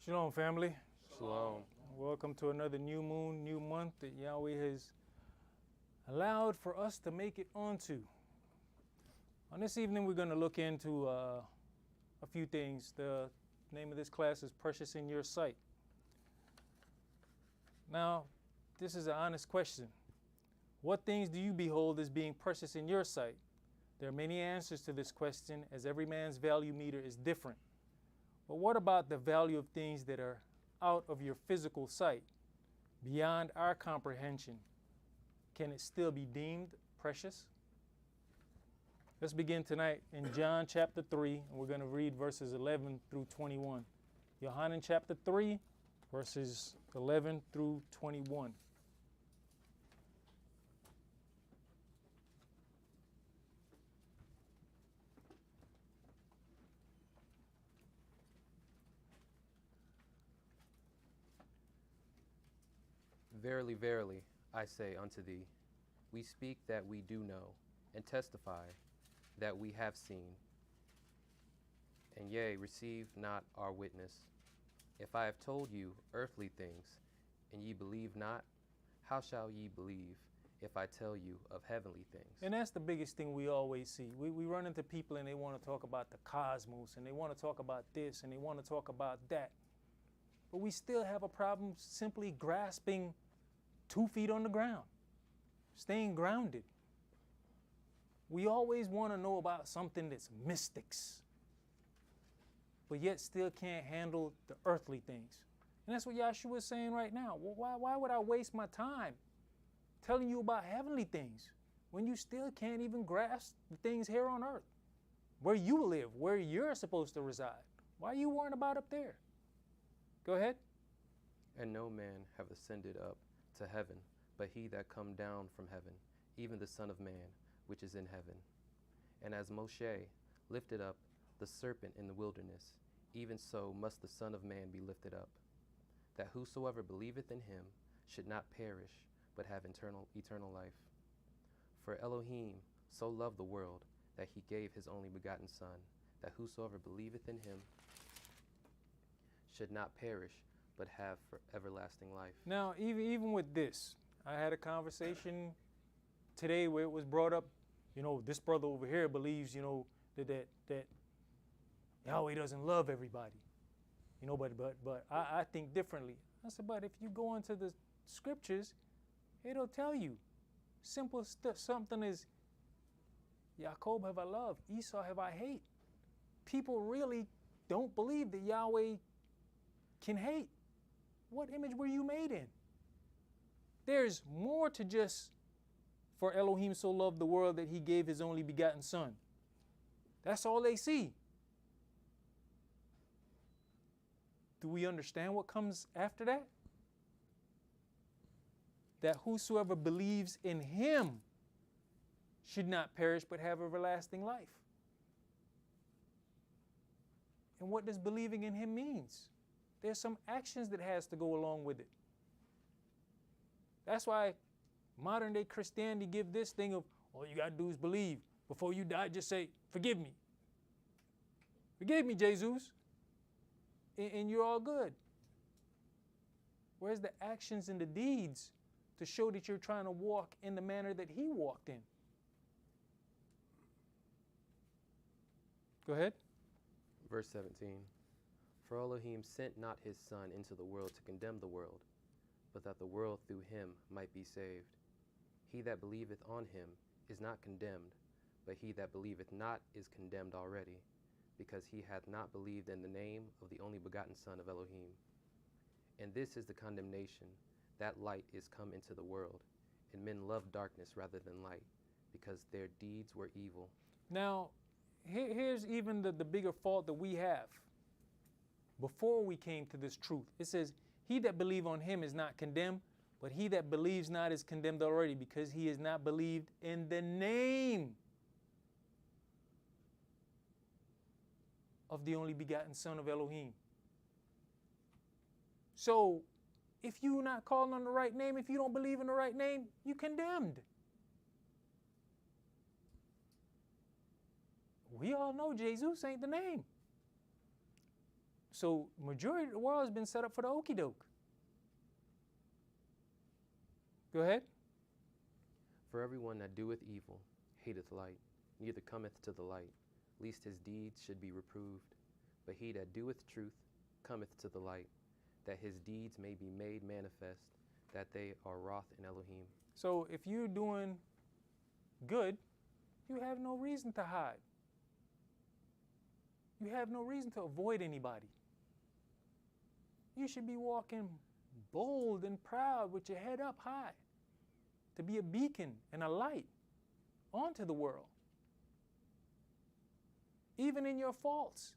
Shalom, family. Shalom. Welcome to another new moon, new month that Yahweh has allowed for us to make it onto. On this evening, we're going to look into a few things. The name of this class is Precious in Your Sight. Now, this is an honest question. What things do you behold as being precious in your sight? There are many answers to this question, as every man's value meter is different. But what about the value of things that are out of your physical sight, beyond our comprehension? Can it still be deemed precious? Let's begin tonight in John chapter 3, and we're going to read verses 11 through 21. Yohanan chapter 3, verses 11 through 21. Verily, verily, I say unto thee, we speak that we do know, and testify that we have seen, and yea, receive not our witness. If I have told you earthly things, and ye believe not, how shall ye believe if I tell you of heavenly things? And that's the biggest thing we always see. We run into people and they want to talk about the cosmos, and they want to talk about this, and they want to talk about that. But we still have a problem simply grasping 2 feet on the ground, staying grounded. We always want to know about something that's mystics, but yet still can't handle the earthly things. And that's what Yahshua is saying right now. Well, why would I waste my time telling you about heavenly things when you still can't even grasp the things here on earth, where you live, where you're supposed to reside? Why are you worrying about up there? Go ahead. And no man have ascended up to heaven, but he that come down from heaven, even the Son of Man, which is in heaven. And as Moshe lifted up the serpent in the wilderness, even so must the Son of Man be lifted up, that whosoever believeth in him should not perish, but have eternal life. For Elohim so loved the world that he gave his only begotten Son, that whosoever believeth in him should not perish, but have for everlasting life. Now, even with this, I had a conversation today where it was brought up, this brother over here believes, that Yahweh doesn't love everybody. But I think differently. I said, but if you go into the scriptures, it'll tell you. Simple stuff, something is, Jacob have I loved, Esau have I hate. People really don't believe that Yahweh can hate. What image were you made in? There's more to just, for Elohim so loved the world that he gave his only begotten Son. That's all they see. Do we understand what comes after that? That whosoever believes in him should not perish but have everlasting life. And what does believing in him means? There's some actions that has to go along with it. That's why modern day Christianity give this thing of, all you got to do is believe. Before you die, just say, forgive me. Forgive me, Jesus. And you're all good. Where's the actions and the deeds to show that you're trying to walk in the manner that he walked in? Go ahead. Verse 17. For Elohim sent not his Son into the world to condemn the world, but that the world through him might be saved. He that believeth on him is not condemned, but he that believeth not is condemned already, because he hath not believed in the name of the only begotten Son of Elohim. And this is the condemnation, that light is come into the world, and men love darkness rather than light, because their deeds were evil. Now, here's even the bigger fault that we have. Before we came to this truth, it says, he that believe on him is not condemned, but he that believes not is condemned already, because he is not believed in the name of the only begotten Son of Elohim. So, if you're not calling on the right name, if you don't believe in the right name, you're condemned. We all know Jesus ain't the name. So majority of the world has been set up for the okie doke. Go ahead. For everyone that doeth evil hateth light, neither cometh to the light, lest his deeds should be reproved. But he that doeth truth cometh to the light, that his deeds may be made manifest, that they are wroth in Elohim. So if you're doing good, you have no reason to hide. You have no reason to avoid anybody. You should be walking bold and proud with your head up high, to be a beacon and a light onto the world. Even in your faults,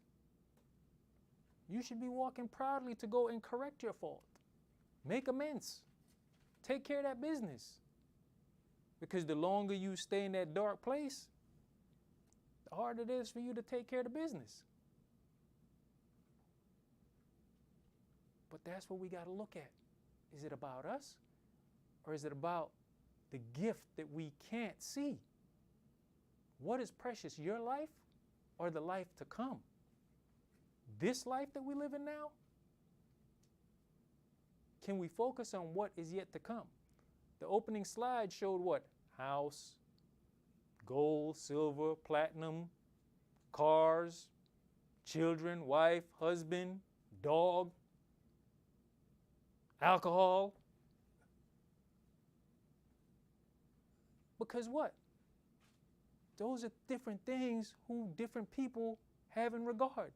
you should be walking proudly to go and correct your fault. Make amends. Take care of that business. Because the longer you stay in that dark place, the harder it is for you to take care of the business. But that's what we got to look at. Is it about us? Or is it about the gift that we can't see? What is precious, your life or the life to come? This life that we live in now? Can we focus on what is yet to come? The opening slide showed what? House, gold, silver, platinum, cars, children, wife, husband, dog, alcohol. Because what? Those are different things who different people have in regard.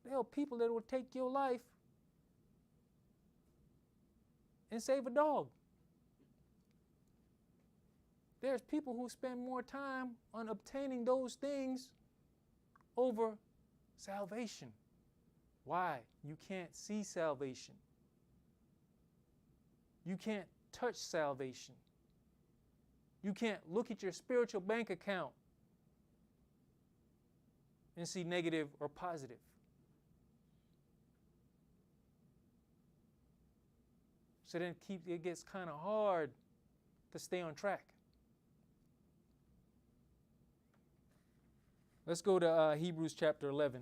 There are people that will take your life and save a dog. There's people who spend more time on obtaining those things over salvation. Why? You can't see salvation. You can't touch salvation. You can't look at your spiritual bank account and see negative or positive. So then it gets kind of hard to stay on track. Let's go to Hebrews chapter 11.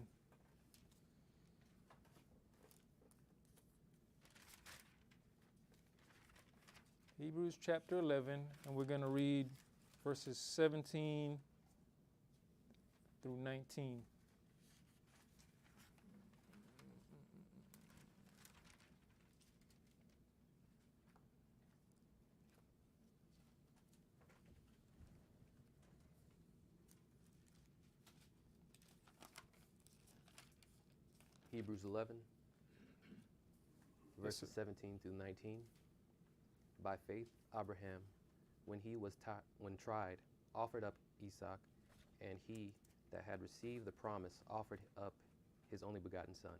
Hebrews chapter 11, and we're going to read verses 17 through 19. Hebrews 11, verses 17 through 19. By faith, Abraham, when he was when tried, offered up Esaac, and he that had received the promise offered up his only begotten son,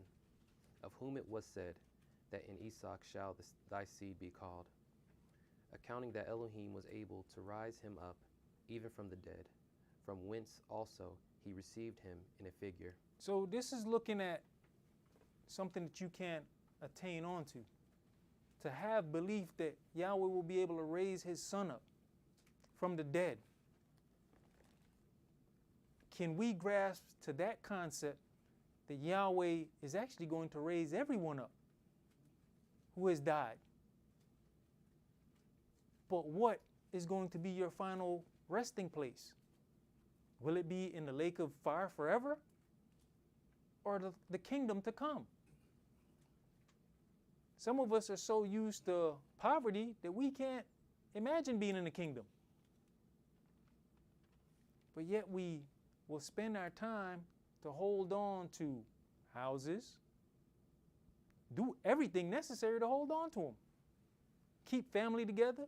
of whom it was said, that in Esaac shall thy seed be called, accounting that Elohim was able to rise him up even from the dead, from whence also he received him in a figure. So this is looking at something that you can't attain onto. To have belief that Yahweh will be able to raise his son up from the dead. Can we grasp to that concept that Yahweh is actually going to raise everyone up who has died? But what is going to be your final resting place? Will it be in the lake of fire forever? Or the kingdom to come? Some of us are so used to poverty that we can't imagine being in the kingdom. But yet we will spend our time to hold on to houses, do everything necessary to hold on to them, keep family together.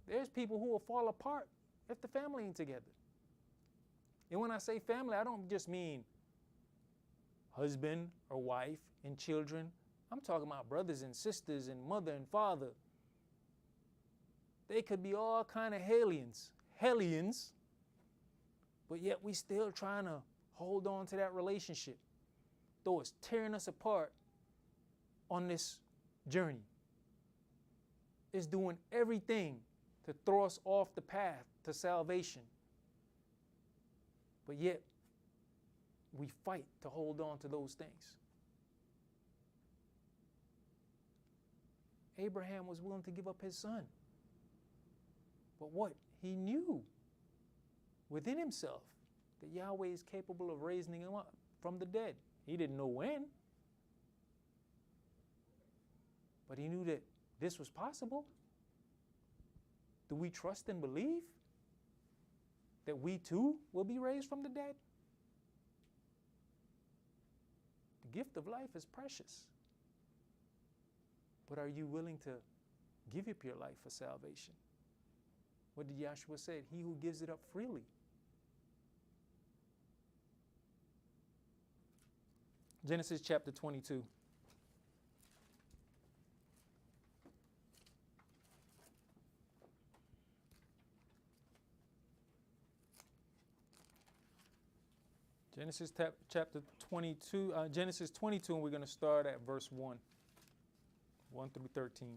There's people who will fall apart if the family ain't together. And when I say family, I don't just mean husband or wife and children. I'm talking about brothers and sisters and mother and father. They could be all kind of hellions, but yet we still trying to hold on to that relationship, though it's tearing us apart on this journey. It's doing everything to throw us off the path to salvation. But yet, we fight to hold on to those things. Abraham was willing to give up his son. But what? He knew within himself that Yahweh is capable of raising him up from the dead. He didn't know when. But he knew that this was possible. Do we trust and believe that we too will be raised from the dead? The gift of life is precious. But are you willing to give up your life for salvation? What did Yahshua say? He who gives it up freely. Genesis chapter 22. Genesis chapter 22, Genesis 22, and we're going to start at verse 1 through 13.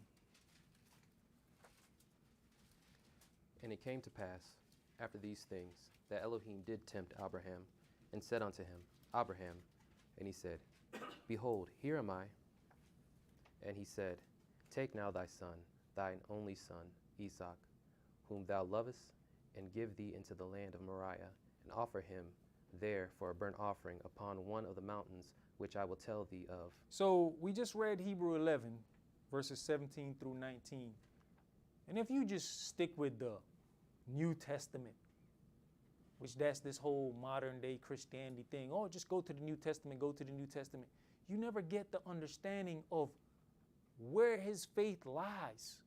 And it came to pass, after these things, that Elohim did tempt Abraham, and said unto him, Abraham. And he said, Behold, here am I. And he said, Take now thy son, thine only son, Esaac, whom thou lovest, and give thee into the land of Moriah, and offer him there for a burnt offering upon one of the mountains which I will tell thee of. So we just read Hebrew 11, verses 17 through 19. And if you just stick with the New Testament, which that's this whole modern day Christianity thing, oh, just go to the New Testament, go to the New Testament. You never get the understanding of where his faith lies.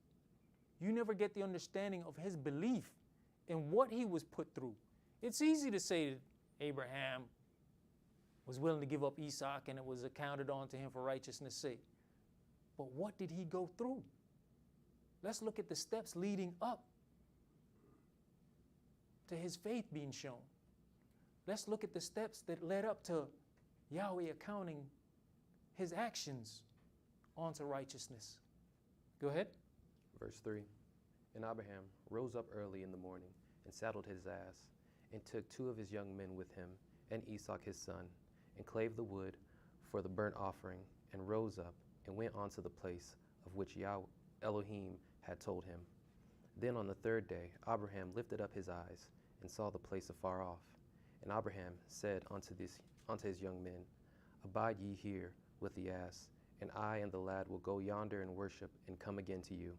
You never get the understanding of his belief in what he was put through. It's easy to say that Abraham was willing to give up Esau and it was accounted on to him for righteousness' sake. But what did he go through? Let's look at the steps leading up to his faith being shown. Let's look at the steps that led up to Yahweh accounting his actions onto righteousness. Go ahead. Verse 3. And Abraham rose up early in the morning and saddled his ass, and took 2 of his young men with him, and Esau his son, and clave the wood for the burnt offering, and rose up, and went on to the place of which Yahweh Elohim had told him. Then on the 3rd day Abraham lifted up his eyes, and saw the place afar off. And Abraham said unto his young men, Abide ye here with the ass, and I and the lad will go yonder and worship, and come again to you.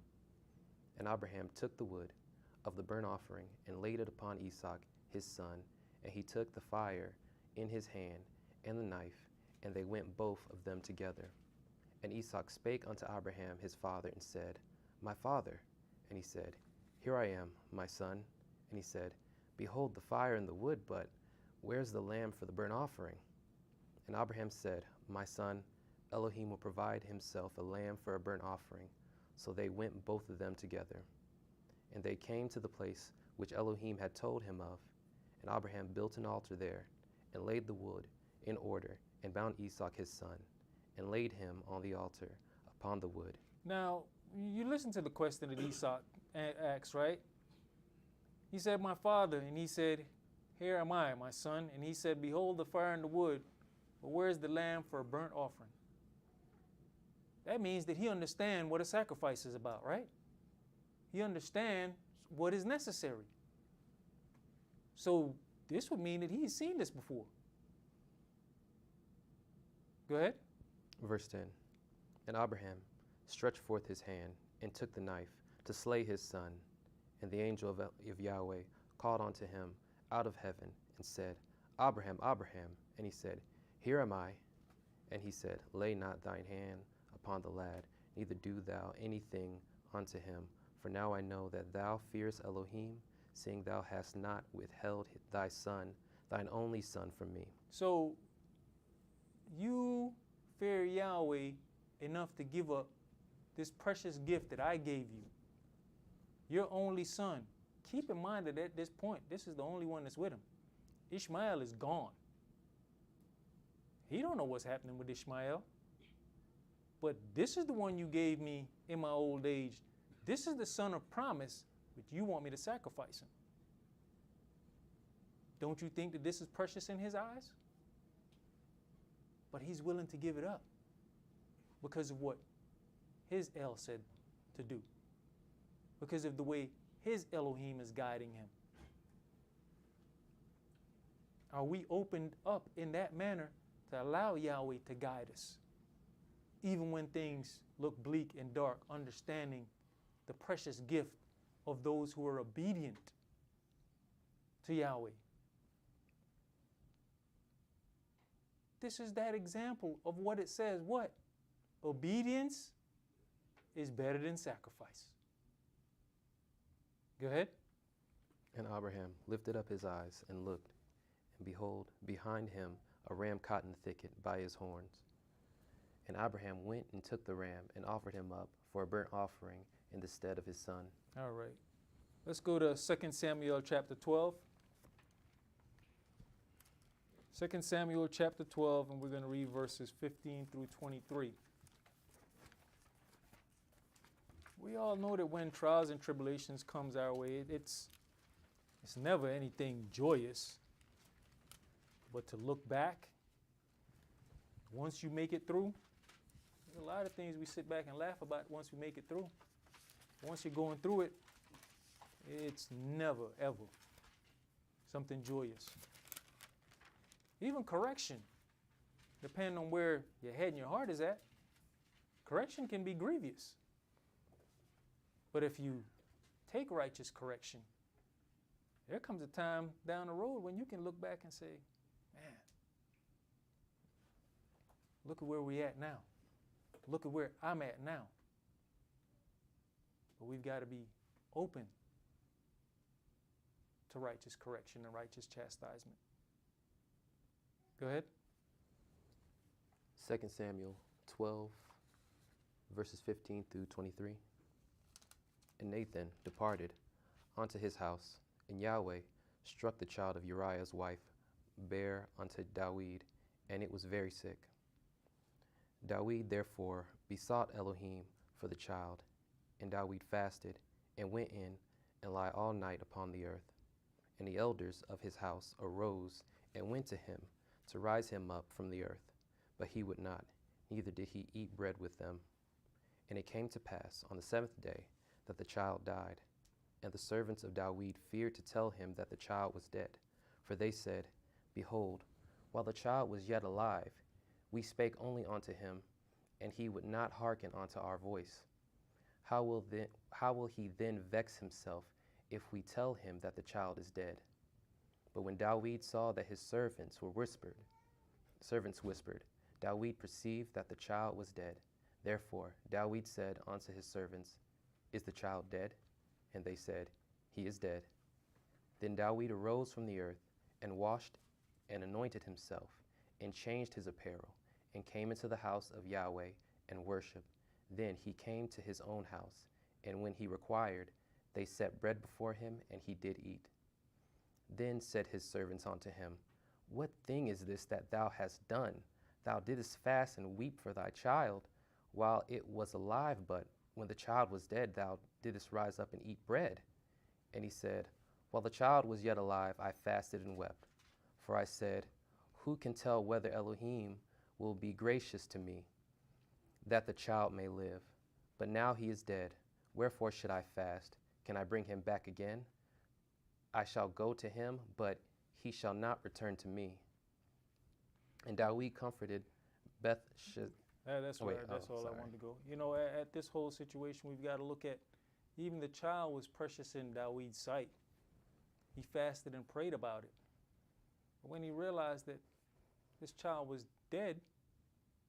And Abraham took the wood of the burnt offering, and laid it upon Esau his son, and he took the fire in his hand, and the knife, and they went both of them together. And Esau spake unto Abraham his father, and said, My father. And he said, Here I am, my son. And he said, Behold the fire and the wood, but where's the lamb for the burnt offering? And Abraham said, My son, Elohim will provide himself a lamb for a burnt offering. So they went both of them together. And they came to the place which Elohim had told him of. And Abraham built an altar there, and laid the wood in order, and bound Esau his son, and laid him on the altar upon the wood. Now, you listen to the question that Esau asked, right? He said, My father. And he said, Here am I, my son. And he said, Behold the fire and the wood, but where's the lamb for a burnt offering? That means that he understands what a sacrifice is about, right? He understands what is necessary. So this would mean that he's seen this before. Go ahead. Verse 10. And Abraham stretched forth his hand, and took the knife to slay his son. And the angel of Yahweh called unto him out of heaven, and said, Abraham, Abraham. And he said, Here am I. And he said, Lay not thine hand upon the lad, neither do thou anything unto him. For now I know that thou fearest Elohim, seeing thou hast not withheld thy son, thine only son, from me. So you fear Yahweh enough to give up this precious gift that I gave you, your only son. Keep in mind that at this point, this is the only one that's with him. Ishmael is gone. He don't know what's happening with Ishmael. But this is the one you gave me in my old age. This is the son of promise, but you want me to sacrifice him. Don't you think that this is precious in his eyes? But he's willing to give it up because of what his El said to do, because of the way his Elohim is guiding him. Are we opened up in that manner to allow Yahweh to guide us, even when things look bleak and dark, understanding the precious gift of those who are obedient to Yahweh? This is that example of what it says. What? Obedience is better than sacrifice. Go ahead. And Abraham lifted up his eyes and looked, and behold, behind him a ram caught in the thicket by his horns. And Abraham went and took the ram and offered him up for a burnt offering in the stead of his son. All right. Let's go to 2 Samuel chapter 12. 2 Samuel chapter 12, and we're going to read verses 15 through 23. We all know that when trials and tribulations comes our way, it's never anything joyous. But to look back, once you make it through, there's a lot of things we sit back and laugh about once we make it through. Once you're going through it, it's never, ever something joyous. Even correction, depending on where your head and your heart is at, correction can be grievous. But if you take righteous correction, there comes a time down the road when you can look back and say, man, look at where we're at now. Look at where I'm at now. But we've got to be open to righteous correction and righteous chastisement. Go ahead. 2 Samuel 12, verses 15 through 23. And Nathan departed unto his house, and Yahweh struck the child of Uriah's wife, bare unto Dawid, and it was very sick. Dawid therefore besought Elohim for the child, and Dawid fasted, and went in, and lay all night upon the earth. And the elders of his house arose, and went to him, to rise him up from the earth. But he would not, neither did he eat bread with them. And it came to pass on the 7th day that the child died. And the servants of Dawid feared to tell him that the child was dead. For they said, Behold, while the child was yet alive, we spake only unto him, and he would not hearken unto our voice. How will he then vex himself if we tell him that the child is dead? But when Dawid saw that his servants whispered, Dawid perceived that the child was dead. Therefore Dawid said unto his servants, Is the child dead? And they said, He is dead. Then Dawid arose from the earth, and washed, and anointed himself, and changed his apparel, and came into the house of Yahweh, and worshipped. Then he came to his own house, and when he required, they set bread before him, and he did eat. Then said his servants unto him, What thing is this that thou hast done? Thou didst fast and weep for thy child, while it was alive, but when the child was dead, thou didst rise up and eat bread. And he said, While the child was yet alive, I fasted and wept. For I said, Who can tell whether Elohim will be gracious to me, that the child may live? But now he is dead. Wherefore should I fast? Can I bring him back again? I shall go to him, but he shall not return to me. And Dawid comforted Beth-Shemesh. That's all I wanted to go. You know, at this whole situation, we've got to look at, even the child was precious in Dawid's sight. He fasted and prayed about it. But when he realized that this child was dead,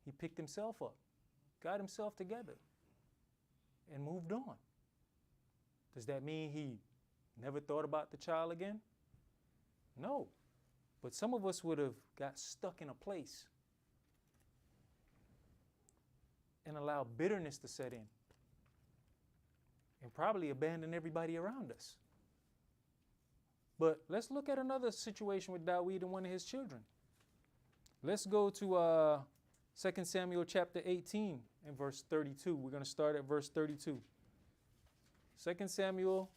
he picked himself up, got himself together, and moved on. Does that mean he never thought about the child again? No. But some of us would have got stuck in a place and allowed bitterness to set in and probably abandon everybody around us. But let's look at another situation with Dawid and one of his children. Let's go to 2 Samuel chapter 18 and verse 32. We're going to start at verse 32. 2 Samuel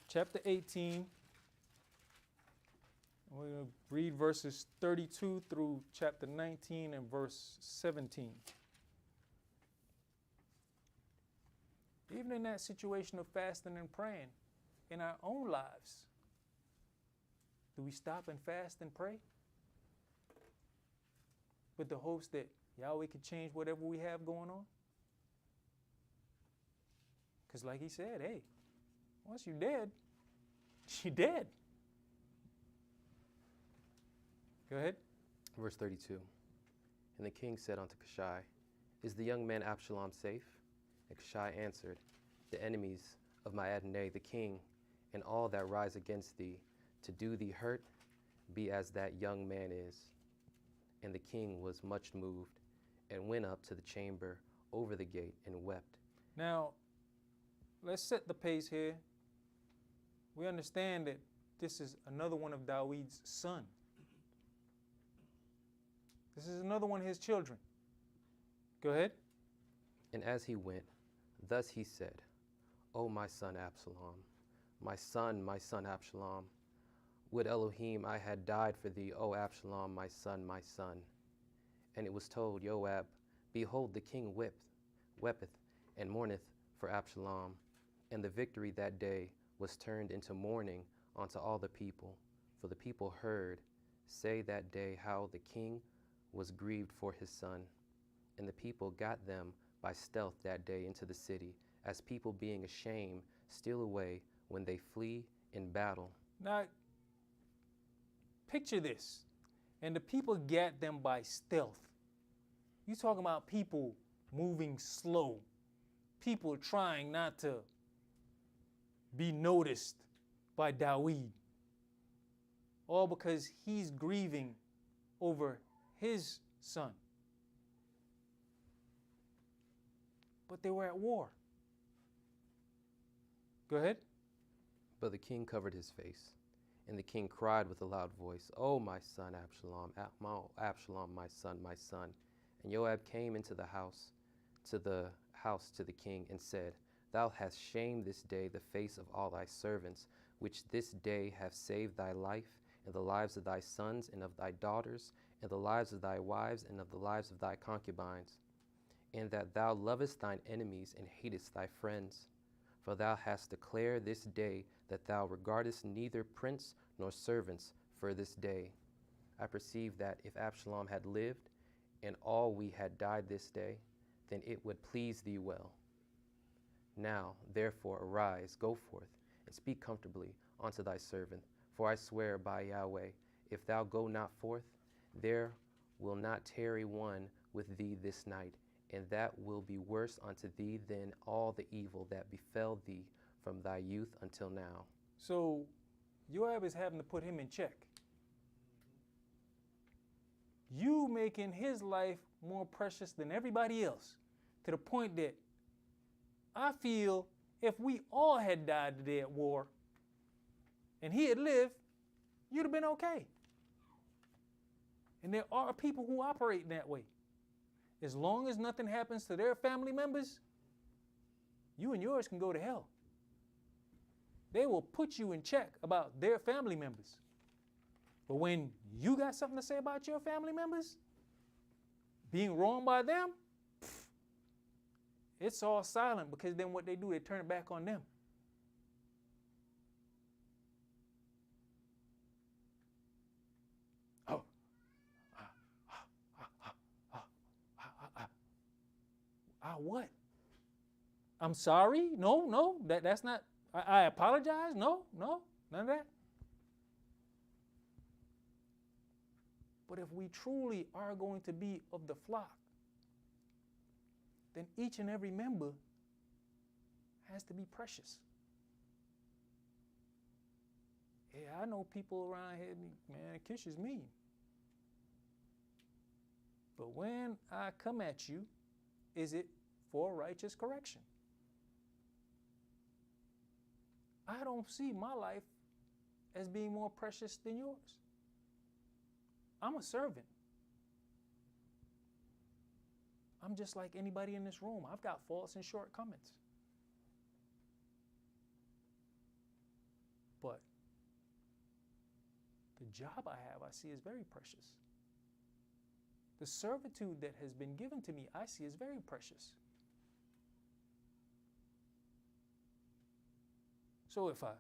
chapter 18. to read verses 32 through chapter 19 and verse 17. Even in that situation of fasting and praying in our own lives, do we stop and fast and pray with the hopes that Yahweh could change whatever we have going on? Because like he said, hey, once you're dead, you're dead. Go ahead. Verse 32. And the king said unto Cushai, Is the young man Absalom safe? And Cushai answered, The enemies of my Adonai the king, and all that rise against thee, to do thee hurt, be as that young man is. And the king was much moved, and went up to the chamber over the gate, and wept. Now, let's set the pace here. We understand that this is another one of David's son. This is another one of his children. Go ahead. And as he went, thus he said, O my son Absalom, my son Absalom, would Elohim I had died for thee, O Absalom, my son, my son. And it was told Joab, Behold, the king weepeth, and mourneth for Absalom. And the victory that day was turned into mourning unto all the people. For the people heard say that day how the king was grieved for his son. And the people got them by stealth that day into the city, as people being ashamed steal away when they flee in battle. Now, picture this. And the people got them by stealth. You talking about people moving slow, people trying not to be noticed by David, all because he's grieving over his son. But they were at war. Go ahead. But the king covered his face, and the king cried with a loud voice, O my son Absalom, Absalom, my son, my son. And Joab came into the house to the king, and said, Thou hast shamed this day the face of all thy servants, which this day have saved thy life, and the lives of thy sons, and of thy daughters, and the lives of thy wives, and of the lives of thy concubines, and that thou lovest thine enemies, and hatest thy friends. For thou hast declared this day that thou regardest neither prince nor servants for this day. I perceive that if Absalom had lived, and all we had died this day, then it would please thee well. Now, therefore, arise, go forth, and speak comfortably unto thy servant. For I swear by Yahweh, if thou go not forth, there will not tarry one with thee this night, and that will be worse unto thee than all the evil that befell thee from thy youth until now. So Joab is having to put him in check. You making his life more precious than everybody else, to the point that I feel if we all had died today at war and he had lived, you'd have been okay. And there are people who operate in that way. As long as nothing happens to their family members, you and yours can go to hell. They will put you in check about their family members. But when you got something to say about your family members, being wronged by them, it's all silent, because then what they do, they turn it back on them. Oh. What? I'm sorry? No, that's not, I apologize? No, none of that. But if we truly are going to be of the flock, then each and every member has to be precious. Yeah, I know people around here, man, Kish is mean. But when I come at you, is it for righteous correction? I don't see my life as being more precious than yours. I'm a servant. I'm just like anybody in this room. I've got faults and shortcomings. But the The job I have, I see as very precious. The servitude that has been given to me, I see as very precious. So if I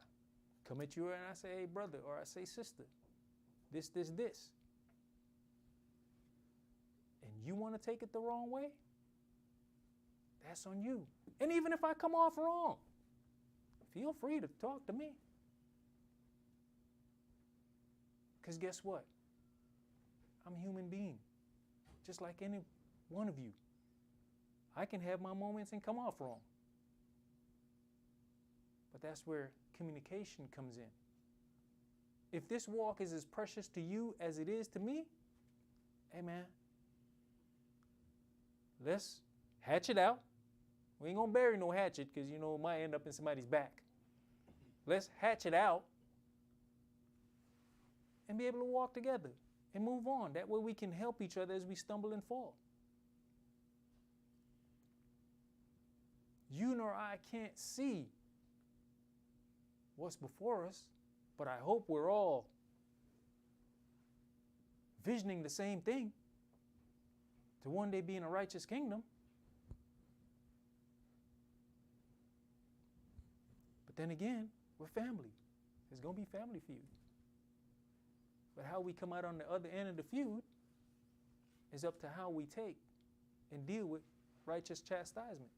come at you and I say, hey, brother, or I say, sister, this, and you want to take it the wrong way, that's on you. And even if I come off wrong, feel free to talk to me. Because guess what? I'm a human being, just like any one of you. I can have my moments and come off wrong. But that's where communication comes in. If this walk is as precious to you as it is to me, hey man, let's hatch it out. We ain't gonna bury no hatchet because it might end up in somebody's back. Let's hatch it out and be able to walk together and move on. That way we can help each other as we stumble and fall. You nor I can't see what's before us, but I hope we're all visioning the same thing, to one day be in a righteous kingdom. But then again, we're family. There's going to be family feud. But how we come out on the other end of the feud is up to how we take and deal with righteous chastisement.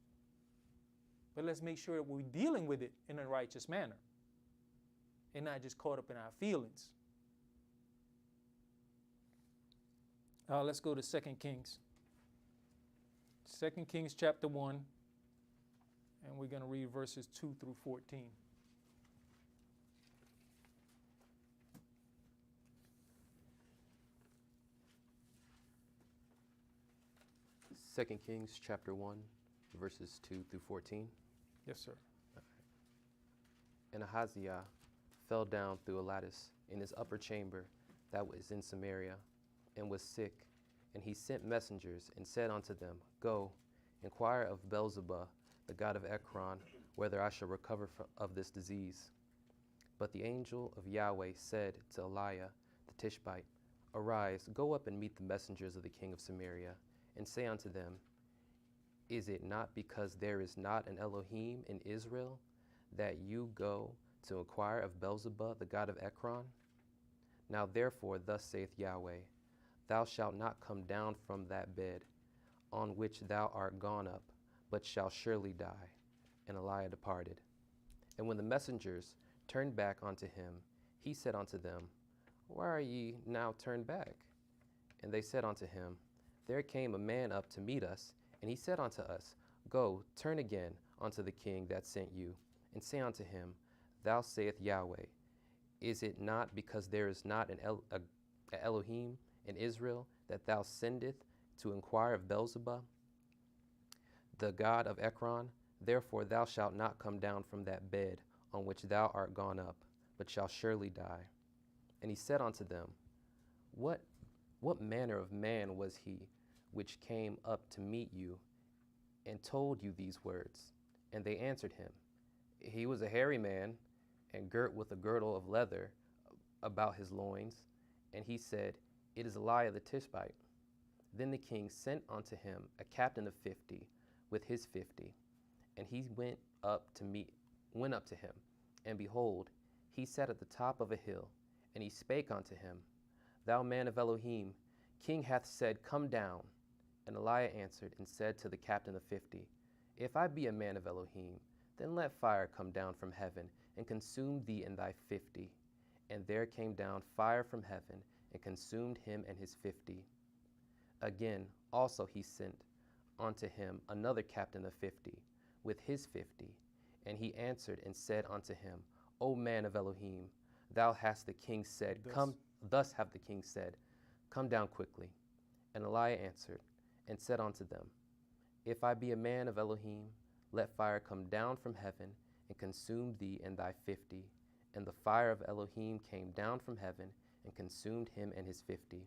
But let's make sure that we're dealing with it in a righteous manner and not just caught up in our feelings. Let's go to 2 Kings. 2 Kings chapter 1, and we're going to read verses 2 through 14. Second Kings chapter 1, verses 2 through 14. Yes, sir. And Ahaziah fell down through a lattice in his upper chamber that was in Samaria, and was sick. And he sent messengers and said unto them, Go, inquire of Beelzebub, the god of Ekron, whether I shall recover of this disease. But the angel of Yahweh said to Eliah the Tishbite, Arise, go up and meet the messengers of the king of Samaria, and say unto them, Is it not because there is not an Elohim in Israel that you go to inquire of Beelzebub, the god of Ekron? Now therefore thus saith Yahweh, Thou shalt not come down from that bed on which thou art gone up, but shalt surely die. And Eliah departed. And when the messengers turned back unto him, he said unto them, Why are ye now turned back? And they said unto him, There came a man up to meet us, and he said unto us, Go, turn again unto the king that sent you, and say unto him, Thou saith Yahweh, Is it not because there is not an Elohim in Israel that thou sendest to inquire of Beelzebub, the god of Ekron? Therefore thou shalt not come down from that bed on which thou art gone up, but shalt surely die. And he said unto them, What manner of man was he which came up to meet you and told you these words? And they answered him, He was a hairy man, and girt with a girdle of leather about his loins. And he said, It is Eliah the Tishbite. Then the king sent unto him a captain of 50 with his 50, and he went up to him. And behold, he sat at the top of a hill, and he spake unto him, Thou man of Elohim, king hath said, Come down. And Eliah answered and said to the captain of 50, If I be a man of Elohim, then let fire come down from heaven and consume thee and thy 50. And there came down fire from heaven and consumed him and his 50. Again also he sent unto him another captain of 50 with his 50. And he answered and said unto him, O man of Elohim, thus hath the king said, Come down quickly. And Eliah answered and said unto them, If I be a man of Elohim, let fire come down from heaven and consume thee and thy 50. And the fire of Elohim came down from heaven and consumed him and his 50.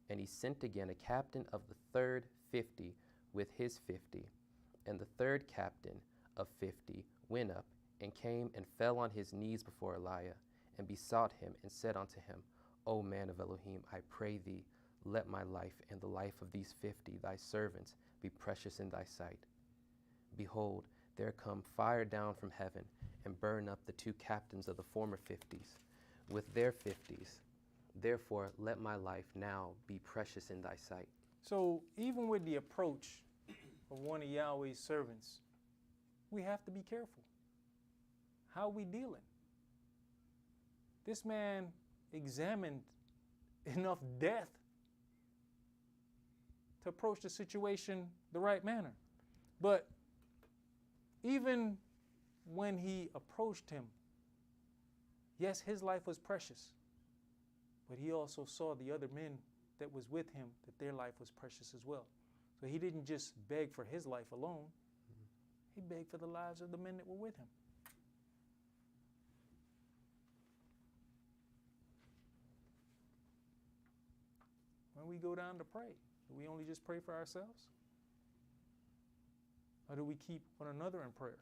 And he sent again a captain of the third 50 with his 50. And the third captain of 50 went up and came and fell on his knees before Eliah and besought him and said unto him, O man of Elohim, I pray thee, let my life and the life of these 50 thy servants be precious in thy sight. Behold, there come fire down from heaven, and burn up the 2 captains of the former 50s with their 50s. Therefore, let my life now be precious in thy sight. So even with the approach of one of Yahweh's servants, we have to be careful. How we dealing? This man examined enough death to approach the situation the right manner. But even when he approached him, yes, his life was precious, but he also saw the other men that was with him, that their life was precious as well. So he didn't just beg for his life alone. He begged for the lives of the men that were with him. When we go down to pray, do we only just pray for ourselves? Or do we keep one another in prayer?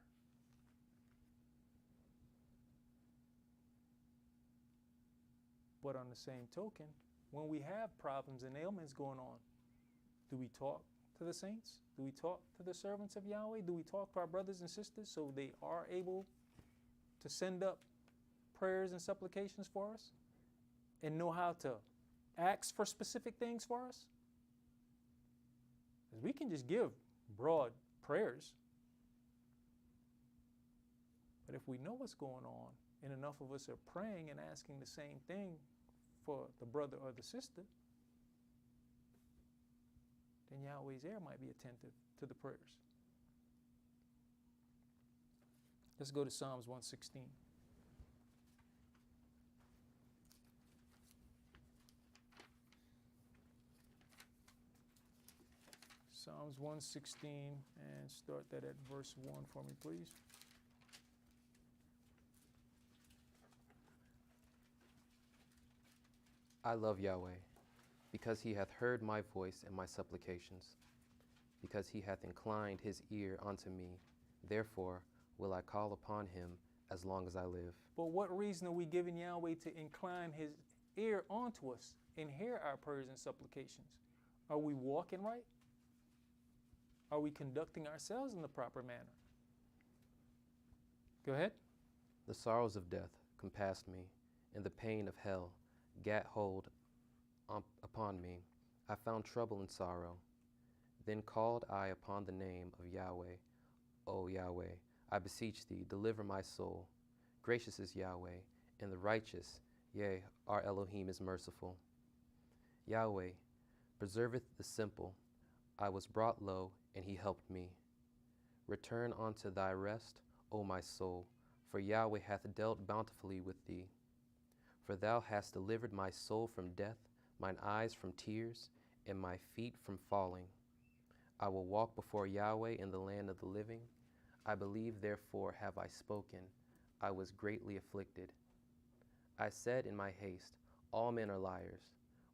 But on the same token, when we have problems and ailments going on, do we talk to the saints? Do we talk to the servants of Yahweh? Do we talk to our brothers and sisters so they are able to send up prayers and supplications for us and know how to ask for specific things for us? Because we can just give broad prayers. But if we know what's going on and enough of us are praying and asking the same thing for the brother or the sister, then Yahweh's ear might be attentive to the prayers. Let's go to Psalms 116. Psalms 116, and start that at verse 1 for me, please. I love Yahweh, because he hath heard my voice and my supplications, because he hath inclined his ear unto me. Therefore will I call upon him as long as I live. But what reason are we giving Yahweh to incline his ear onto us and hear our prayers and supplications? Are we walking right? Are we conducting ourselves in the proper manner? Go ahead. The sorrows of death compassed me, and the pain of hell gat hold upon me. I found trouble and sorrow. Then called I upon the name of Yahweh. O Yahweh, I beseech thee, deliver my soul. Gracious is Yahweh, and the righteous, yea, our Elohim is merciful. Yahweh preserveth the simple. I was brought low, and he helped me. Return unto thy rest, O my soul, for Yahweh hath dealt bountifully with thee. For thou hast delivered my soul from death, mine eyes from tears, and my feet from falling. I will walk before Yahweh in the land of the living. I believe, therefore have I spoken. I was greatly afflicted. I said in my haste, all men are liars.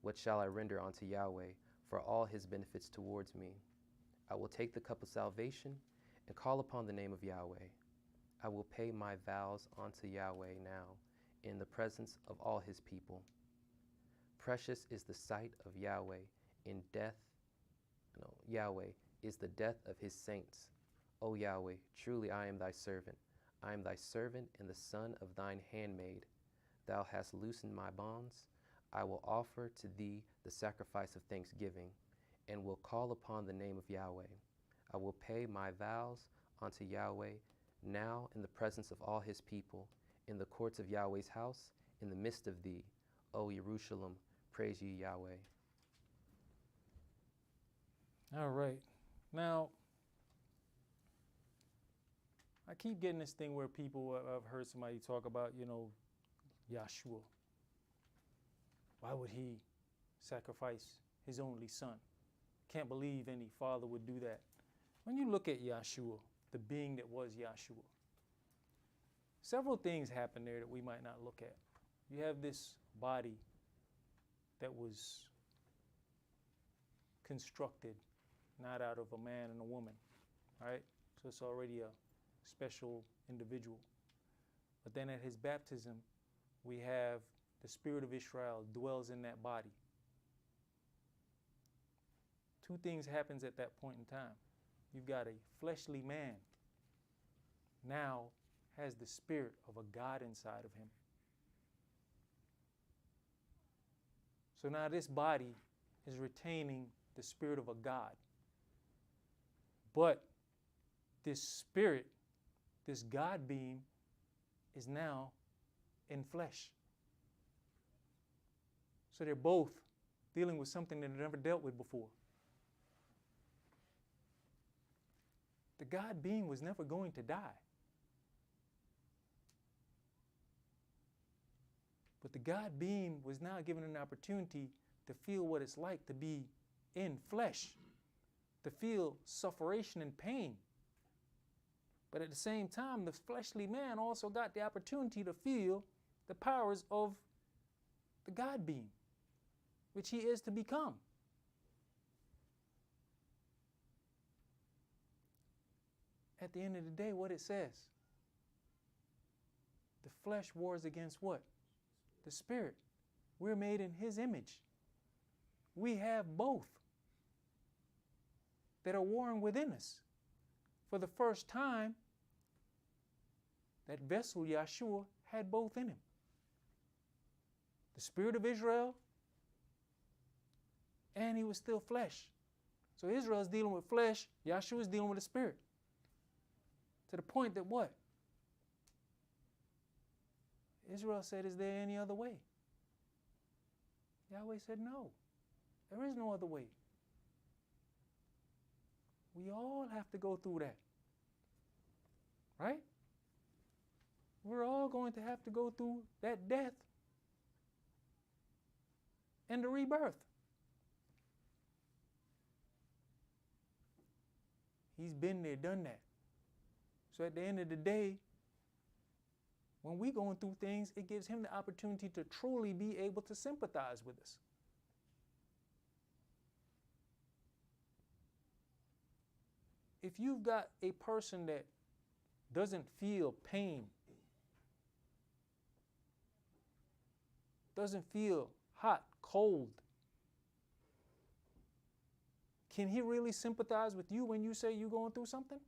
What shall I render unto Yahweh for all his benefits towards me? I will take the cup of salvation and call upon the name of Yahweh. I will pay my vows unto Yahweh now in the presence of all his people. Precious is the sight of Yahweh in death. Yahweh is the death of his saints. O Yahweh, truly I am thy servant. I am thy servant and the son of thine handmaid. Thou hast loosened my bonds. I will offer to thee the sacrifice of thanksgiving, and will call upon the name of Yahweh. I will pay my vows unto Yahweh now in the presence of all his people, in the courts of Yahweh's house, in the midst of thee, O Jerusalem, praise ye Yahweh. All right. Now, I keep getting this thing where people, I've heard somebody talk about, Yahshua. Why would he sacrifice his only son? Can't believe any father would do that. When you look at Yahshua, the being that was Yahshua, several things happen there that we might not look at. You have this body that was constructed not out of a man and a woman, right? So it's already a special individual. But then at his baptism, we have the spirit of Israel dwells in that body. Two things happens at that point in time. You've got a fleshly man now has the spirit of a God inside of him. So now this body is retaining the spirit of a God. But this spirit, this God being, is now in flesh. So they're both dealing with something that they've never dealt with before. The God being was never going to die. But the God being was now given an opportunity to feel what it's like to be in flesh, to feel sufferation and pain. But at the same time, the fleshly man also got the opportunity to feel the powers of the God being, which he is to become. At the end of the day, what it says, the flesh wars against what? The spirit. We're made in his image. We have both that are warring within us. For the first time, that vessel, Yahshua, had both in him. The spirit of Israel, and he was still flesh. So Israel's dealing with flesh, Yahshua is dealing with the spirit. To the point that what? Israel said, is there any other way? Yahweh said, no. There is no other way. We all have to go through that. Right? We're all going to have to go through that death and the rebirth. He's been there, done that. So at the end of the day, when we're going through things, it gives him the opportunity to truly be able to sympathize with us. If you've got a person that doesn't feel pain, doesn't feel hot, cold, can he really sympathize with you when you say you're going through something?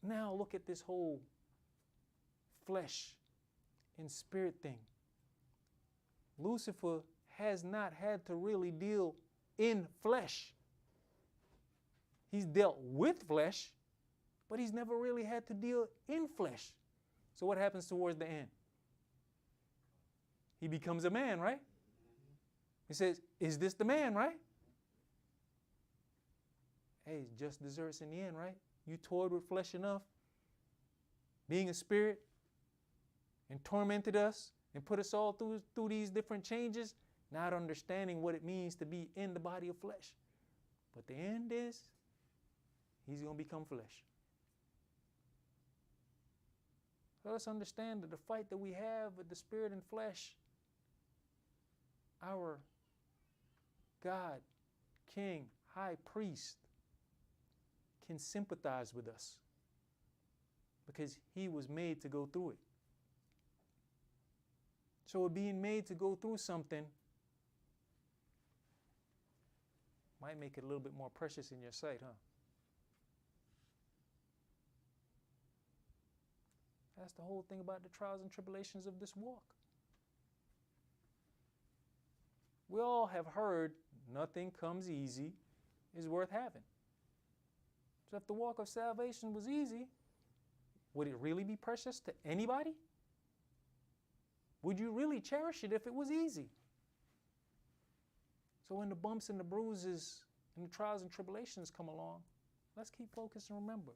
Now look at this whole flesh and spirit thing. Lucifer has not had to really deal in flesh. He's dealt with flesh, but he's never really had to deal in flesh. So what happens towards the end? He becomes a man, right? He says, is this the man, right? Hey, just desserts in the end, right? You toyed with flesh enough, being a spirit, and tormented us, and put us all through these different changes, not understanding what it means to be in the body of flesh. But the end is, he's going to become flesh. Let us understand that the fight that we have with the spirit and flesh, our God, King, High Priest, can sympathize with us because he was made to go through it. So being made to go through something might make it a little bit more precious in your sight, huh? That's the whole thing about the trials and tribulations of this walk. We all have heard nothing comes easy is worth having. So if the walk of salvation was easy, would it really be precious to anybody? Would you really cherish it if it was easy? So when the bumps and the bruises and the trials and tribulations come along, let's keep focused and remember.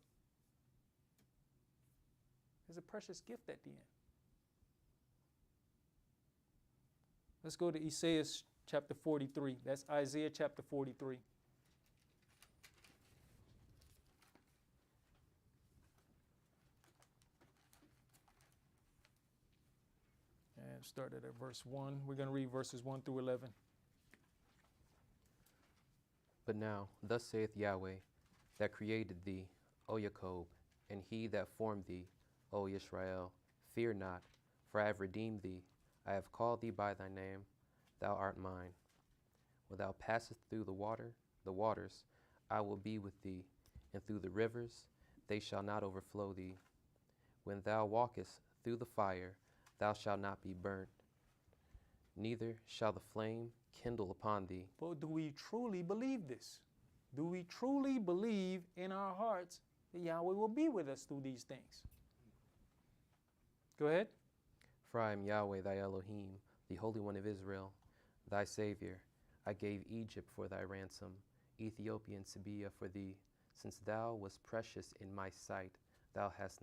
There's a precious gift at the end. Let's go to Isaiah chapter 43. That's Isaiah chapter 43. And started at verse 1. We're going to read verses 1 through 11. But now, thus saith Yahweh, that created thee, O Jacob, And he that formed thee, O Israel, fear not, for I have redeemed thee. I have called thee by thy name, thou art mine. When thou passest through the waters, I will be with thee, and through the rivers, they shall not overflow thee. When thou walkest through the fire, thou shalt not be burnt, neither shall the flame kindle upon thee. But do we truly believe this? Do we truly believe in our hearts that Yahweh will be with us through these things? Go ahead. For I am Yahweh thy Elohim, the Holy One of Israel, thy Savior. I gave Egypt for thy ransom, Ethiopia and Sabia for thee. Since thou wast precious in my sight, thou hast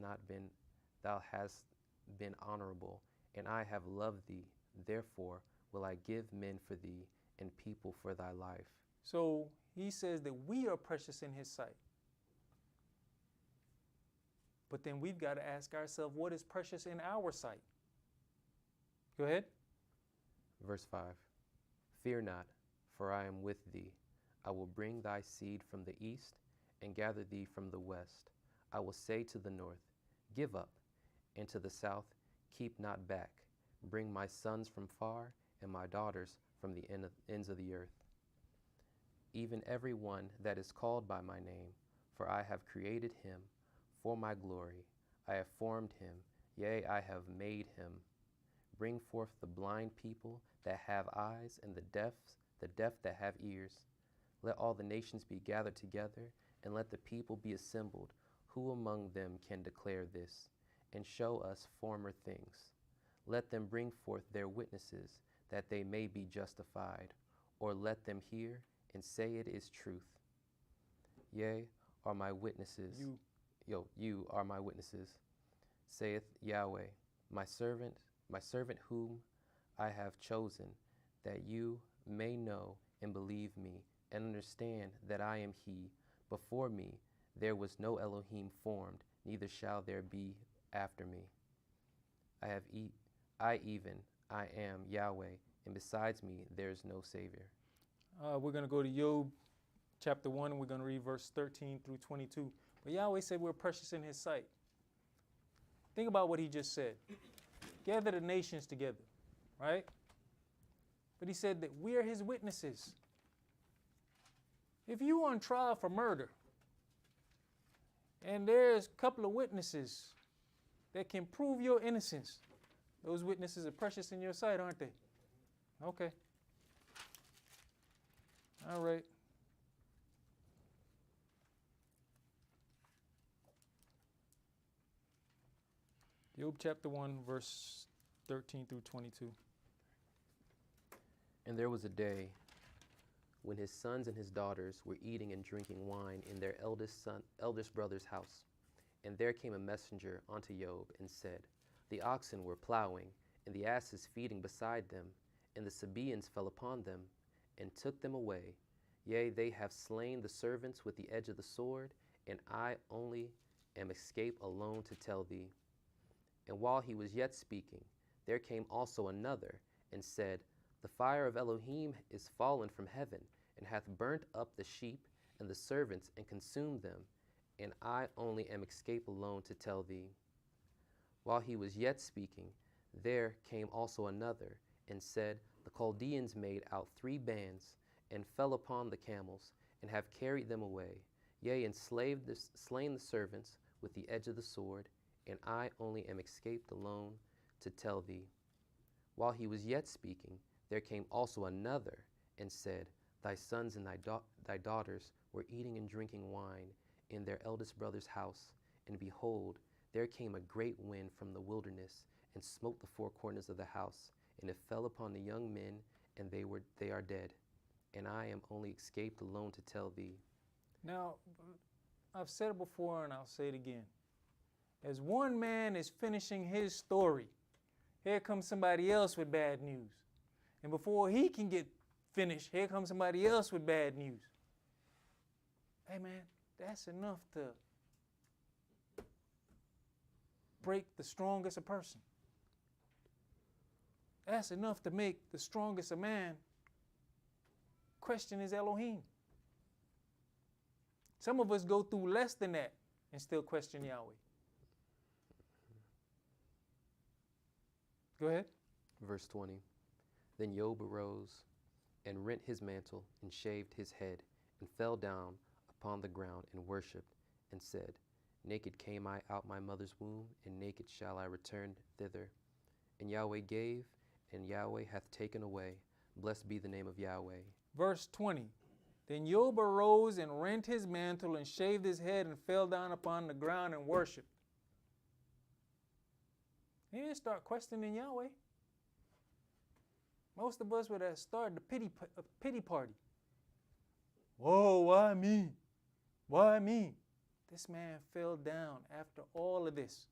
been honorable, and I have loved thee. Therefore will I give men for thee, and people for thy life. So he says that we are precious in his sight. But then we've got to ask ourselves, what is precious in our sight? Go ahead. Verse 5. Fear not, for I am with thee. I will bring thy seed from the east, and gather thee from the west. I will say to the north, give up, and to the south, keep not back. Bring my sons from far, and my daughters from the ends of the earth. Even every one that is called by my name, for I have created him for my glory. I have formed him, yea, I have made him. Bring forth the blind people that have eyes, and the deaf that have ears. Let all the nations be gathered together, and let the people be assembled. Who among them can declare this, and show us former things? Let them bring forth their witnesses, that they may be justified, or let them hear and say it is truth. Yea, are my witnesses. You are my witnesses, saith Yahweh, my servant whom I have chosen, that you may know and believe me, and understand that I am he. Before me there was no Elohim formed, neither shall there be after me. I am Yahweh, and besides me there is no Savior. We're going to go to Job chapter 1, and we're going to read verse 13 through 22. But Yahweh said we're precious in his sight. Think about what he just said. Gather the nations together, right? But he said that we are his witnesses. If you are on trial for murder, and there's a couple of witnesses that can prove your innocence, those witnesses are precious in your sight, aren't they? Okay. All right. Job chapter 1, verse 13 through 22. And there was a day when his sons and his daughters were eating and drinking wine in their eldest brother's house. And there came a messenger unto Job and said, the oxen were plowing, and the asses feeding beside them, and the Sabaeans fell upon them, and took them away. Yea, they have slain the servants with the edge of the sword, and I only am escaped alone to tell thee. And while he was yet speaking, there came also another, and said, the fire of Elohim is fallen from heaven, and hath burnt up the sheep and the servants, and consumed them, and I only am escaped alone to tell thee. While he was yet speaking, there came also another, and said, the Chaldeans made out 3 bands, and fell upon the camels, and have carried them away, yea, and slain the servants with the edge of the sword, and I only am escaped alone to tell thee. While he was yet speaking, there came also another, and said, thy sons and thy daughters were eating and drinking wine in their eldest brother's house, and behold, there came a great wind from the wilderness, and smote the 4 corners of the house, and it fell upon the young men, and they are dead. And I am only escaped alone to tell thee. Now, I've said it before, and I'll say it again. As one man is finishing his story, here comes somebody else with bad news. And before he can get finished, here comes somebody else with bad news. Hey man, that's enough to break the strongest a person. That's enough to make the strongest a man question his Elohim. Some of us go through less than that, and still question Yahweh? Go ahead. Verse 20. Then Job arose and rent his mantle and shaved his head and fell down upon the ground and worshipped and said, Naked came I out my mother's womb, and naked shall I return thither. And Yahweh gave, and Yahweh hath taken away. Blessed be the name of Yahweh. Verse 20. Then Job arose and rent his mantle and shaved his head and fell down upon the ground and worshipped. He didn't start questioning Yahweh. Most of us would have started a pity party. Whoa, why me? Why me? This man fell down after all of this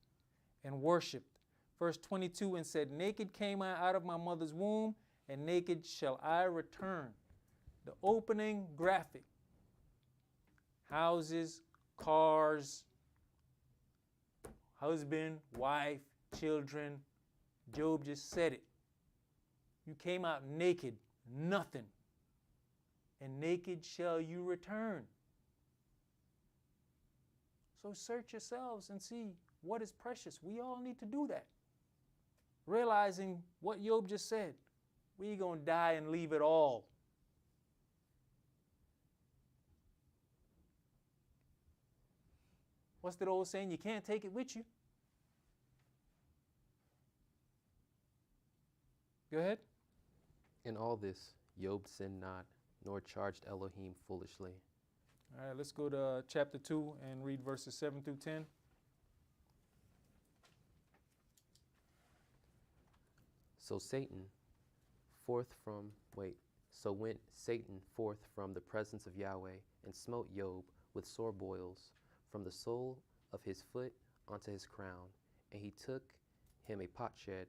and worshipped. Verse 22, and said, Naked came I out of my mother's womb, and naked shall I return. The opening graphic. Houses, cars, husband, wife, children. Job just said it. You came out naked, nothing. And naked shall you return. So search yourselves and see what is precious. We all need to do that. Realizing what Job just said. We're going to die and leave it all. What's that old saying? You can't take it with you. Go ahead. In all this, Job sinned not, nor charged Elohim foolishly. All right, let's go to chapter 2 and read verses 7 through 10. So went Satan forth from the presence of Yahweh, and smote Job with sore boils, from the sole of his foot unto his crown. And he took him a potsherd,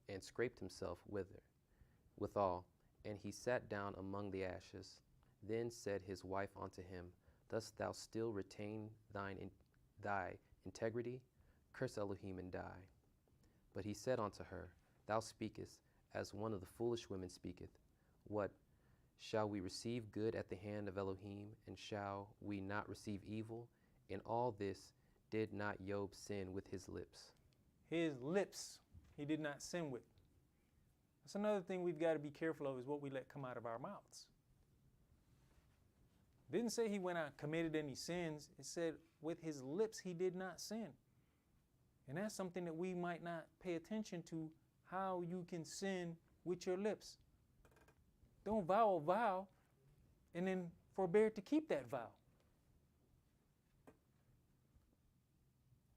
and scraped himself withal, and he sat down among the ashes. Then said his wife unto him, Dost thou still retain thy integrity? Curse Elohim and die. But he said unto her, Thou speakest as one of the foolish women speaketh. What? Shall we receive good at the hand of Elohim, and shall we not receive evil? In all this did not Job sin with his lips. His lips he did not sin with. That's another thing we've got to be careful of, is what we let come out of our mouths. Didn't say he went out and committed any sins. It said with his lips he did not sin. And that's something that we might not pay attention to, how you can sin with your lips. Don't vow a vow and then forbear to keep that vow.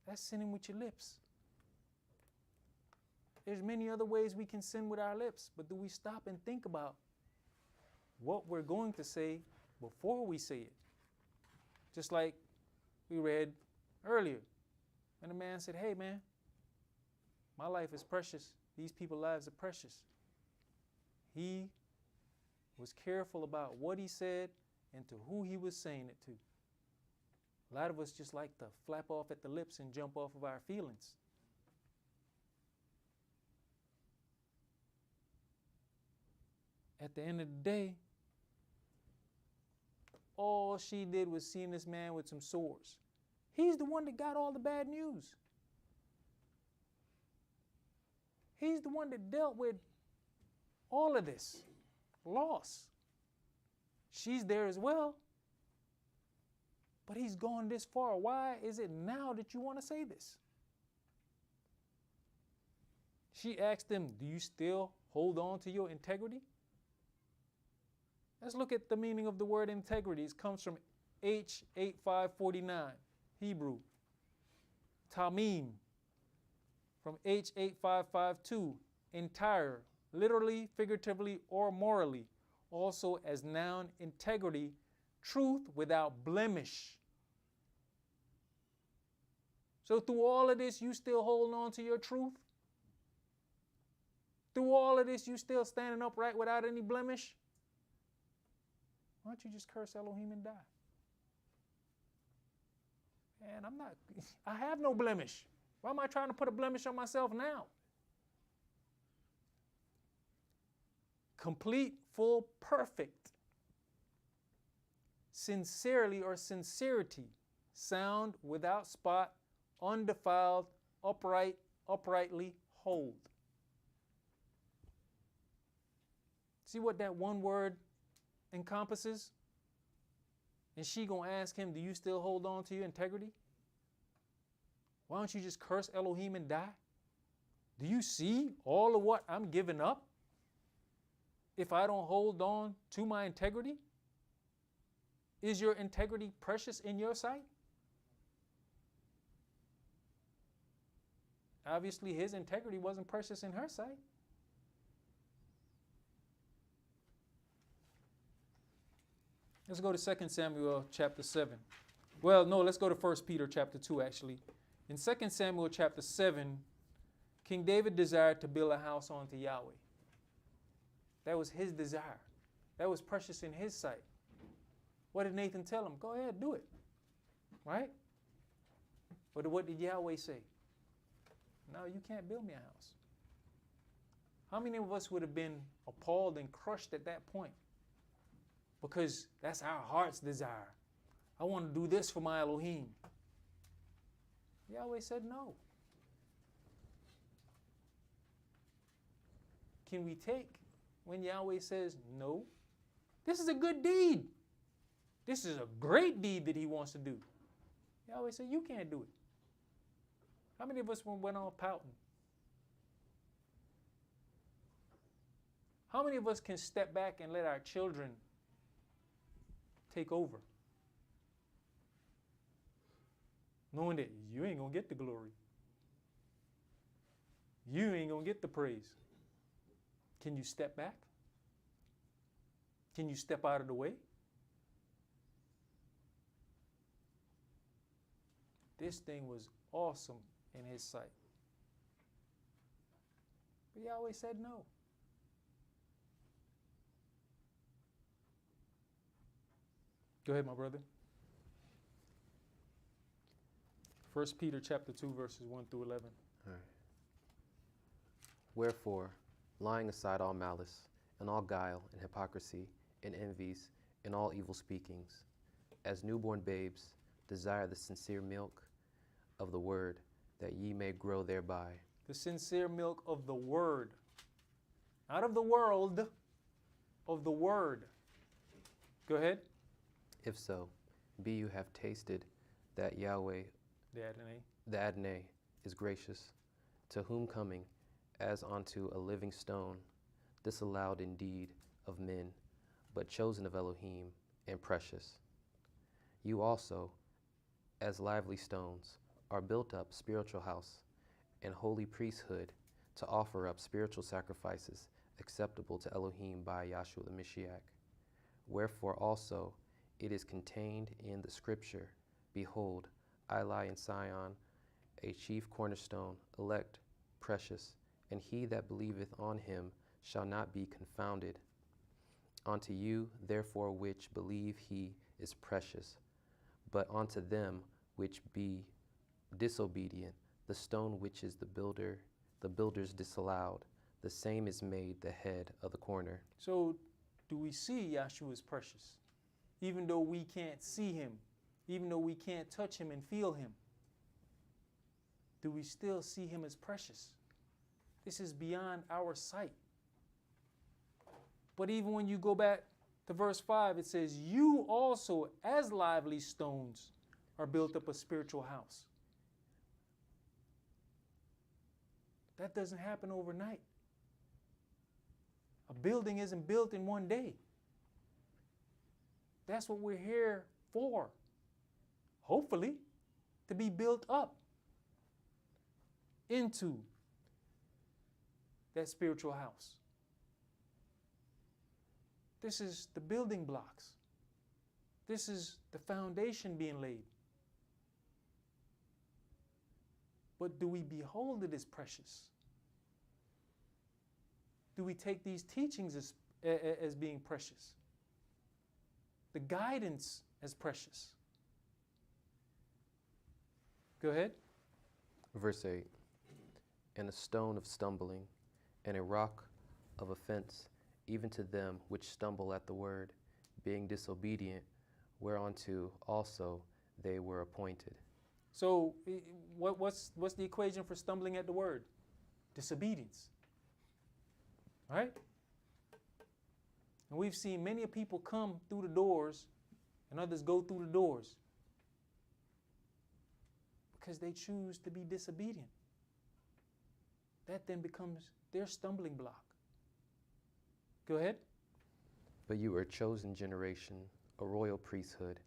That's sinning with your lips. There's many other ways we can sin with our lips, but do we stop and think about what we're going to say before we say it? Just like we read earlier, and the man said, hey man, my life is precious. These people's lives are precious. He was careful about what he said and to who he was saying it to. A lot of us just like to flap off at the lips and jump off of our feelings. At the end of the day, all she did was seeing this man with some sores. He's the one that got all the bad news. He's the one that dealt with all of this loss. She's there as well. But he's gone this far. Why is it now that you want to say this? She asked him, do you still hold on to your integrity? Let's look at the meaning of the word integrity. It comes from H8549, Hebrew. Tamim, from H8552, entire, literally, figuratively, or morally. Also as noun, integrity, truth without blemish. So through all of this, you still hold on to your truth? Through all of this, you still standing upright without any blemish? Why don't you just curse Elohim and die? Man, I have no blemish. Why am I trying to put a blemish on myself now? Complete, full, perfect. Sincerely or sincerity. sound, without spot, undefiled, uprightly hold. See what that one word encompasses? And she gonna ask him, do you still hold on to your integrity? Why don't you just curse Elohim and die? Do you see all of what I'm giving up if I don't hold on to my integrity? Is your integrity precious in your sight? Obviously, his integrity wasn't precious in her sight. Let's go to 2 Samuel chapter 7. Well, no, let's go to 1 Peter chapter 2, actually. In 2 Samuel chapter 7, King David desired to build a house unto Yahweh. That was his desire. That was precious in his sight. What did Nathan tell him? Go ahead, do it. Right? But what did Yahweh say? No, you can't build me a house. How many of us would have been appalled and crushed at that point? Because that's our heart's desire. I want to do this for my Elohim. Yahweh said no. Can we take when Yahweh says no? This is a good deed. This is a great deed that he wants to do. Yahweh said, you can't do it. How many of us went on pouting? How many of us can step back and let our children take over? Knowing that you ain't going to get the glory. You ain't going to get the praise. Can you step back? Can you step out of the way? This thing was awesome in his sight. But Yahweh said no. Go ahead, my brother. 1 Peter chapter 2, verses 1 through 11. All right. Wherefore, laying aside all malice, and all guile, and hypocrisy, and envies, and all evil speakings, as newborn babes, desire the sincere milk of the word, that ye may grow thereby. The sincere milk of the word. Not of the world, of the word. Go ahead. If so, be you have tasted that Yahweh, the Adonai, is gracious, to whom coming, as unto a living stone, disallowed indeed of men, but chosen of Elohim, and precious. You also, as lively stones, are built up spiritual house and holy priesthood to offer up spiritual sacrifices acceptable to Elohim by Yahshua the Mashiach. Wherefore also it is contained in the scripture, behold, I lie in Sion, a chief cornerstone, elect, precious, and he that believeth on him shall not be confounded. Unto you, therefore, which believe he is precious, but unto them which be disobedient, the stone which is the builders disallowed, the same is made the head of the corner. So do we see Yahshua as precious? Even though we can't see him, even though we can't touch him and feel him, do we still see him as precious? This is beyond our sight. But even when you go back to verse 5, it says, you also, as lively stones, are built up a spiritual house. That doesn't happen overnight. A building isn't built in one day. That's what we're here for. Hopefully, to be built up into that spiritual house. This is the building blocks. This is the foundation being laid. But do we behold it as precious? Do we take these teachings as being precious? The guidance as precious? Go ahead. Verse 8, and a stone of stumbling, and a rock of offense, even to them which stumble at the word, being disobedient, whereunto also they were appointed. So what's the equation for stumbling at the word? Disobedience. Right? And we've seen many people come through the doors and others go through the doors because they choose to be disobedient. That then becomes their stumbling block. Go ahead. But you are a chosen generation, a royal priesthood,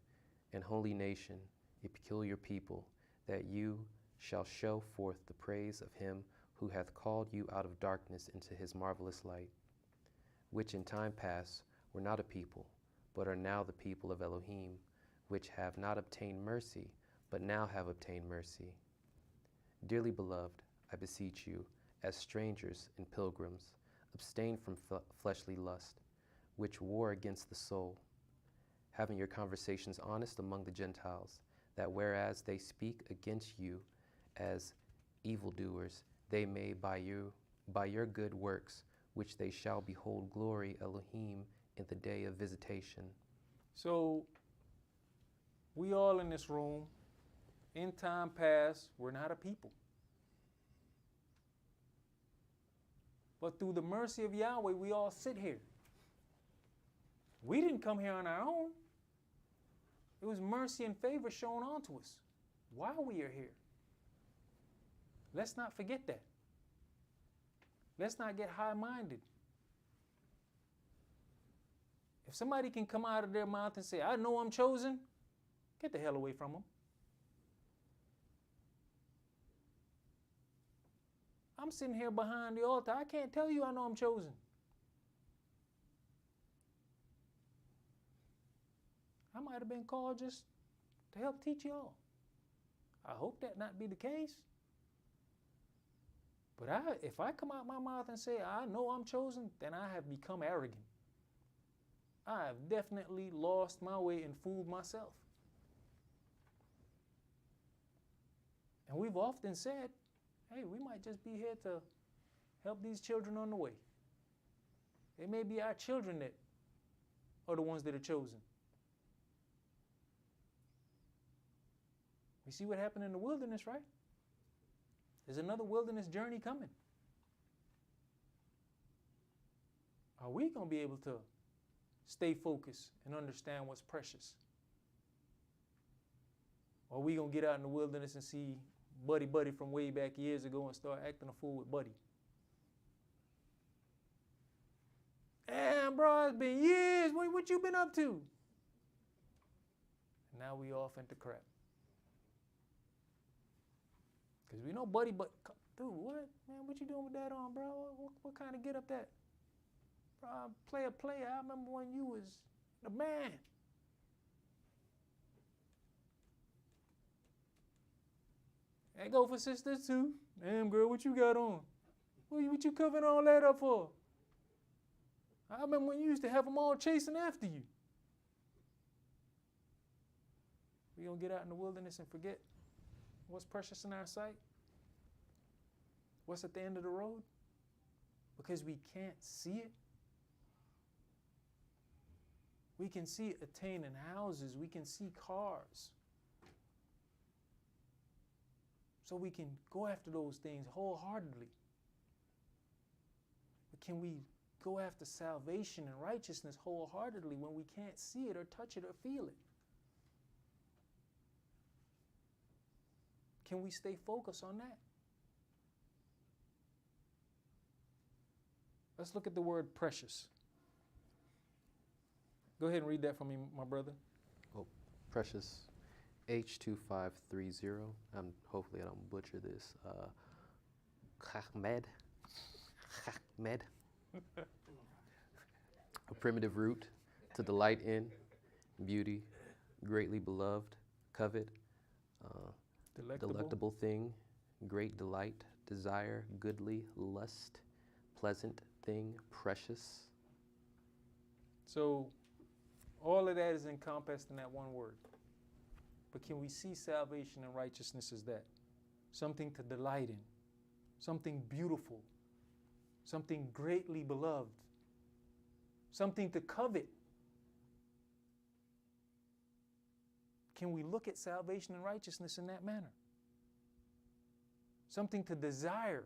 an holy nation, a peculiar people, that you shall show forth the praise of him who hath called you out of darkness into his marvelous light, which in time past were not a people, but are now the people of Elohim, which have not obtained mercy, but now have obtained mercy. Dearly beloved, I beseech you, as strangers and pilgrims, abstain from fleshly lust, which war against the soul, having your conversations honest among the Gentiles, that whereas they speak against you as evildoers, they may by your good works, which they shall behold glory Elohim in the day of visitation. So we all in this room, in time past, we're not a people. But through the mercy of Yahweh, we all sit here. We didn't come here on our own. It was mercy and favor shown onto us while we are here. Let's not forget that. Let's not get high-minded. If somebody can come out of their mouth and say, I know I'm chosen, get the hell away from them. I'm sitting here behind the altar. I can't tell you I know I'm chosen. I might have been called just to help teach y'all. I hope that not be the case. But if I come out my mouth and say, I know I'm chosen, then I have become arrogant. I have definitely lost my way and fooled myself. And we've often said, hey, we might just be here to help these children on the way. It may be our children that are the ones that are chosen. We see what happened in the wilderness, right? There's another wilderness journey coming. Are we going to be able to stay focused and understand what's precious? Or are we going to get out in the wilderness and see Buddy from way back years ago and start acting a fool with Buddy? Damn, bro, it's been years. What you been up to? And now we off into crap. Because we know Buddy, but dude, what? Man, what you doing with that on, bro? What kind of get up that? Bro, player. I remember when you was the man. That go for sisters too. Damn, girl, what you got on? What you covering all that up for? I remember when you used to have them all chasing after you. We gonna get out in the wilderness and forget what's precious in our sight? What's at the end of the road? Because we can't see it. We can see it attaining houses. We can see cars. So we can go after those things wholeheartedly. But can we go after salvation and righteousness wholeheartedly when we can't see it or touch it or feel it? Can we stay focused on that? Let's look at the word precious. Go ahead and read that for me, my brother. Oh, precious. H2530. Hopefully I don't butcher this. Chachmed. A primitive root, to delight in, beauty, greatly beloved, covet, delectable thing, great delight, desire, goodly, lust, pleasant thing, precious. So all of that is encompassed in that one word. But can we see salvation and righteousness as that? Something to delight in, something beautiful, something greatly beloved, something to covet. can we look at salvation and righteousness in that manner? Something to desire.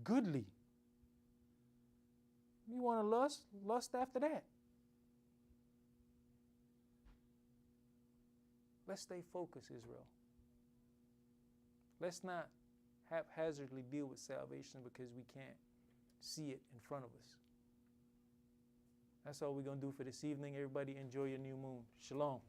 Goodly. You want to lust after that. Let's stay focused, Israel. Let's not haphazardly deal with salvation because we can't see it in front of us. That's all we're going to do for this evening. Everybody enjoy your new moon. Shalom.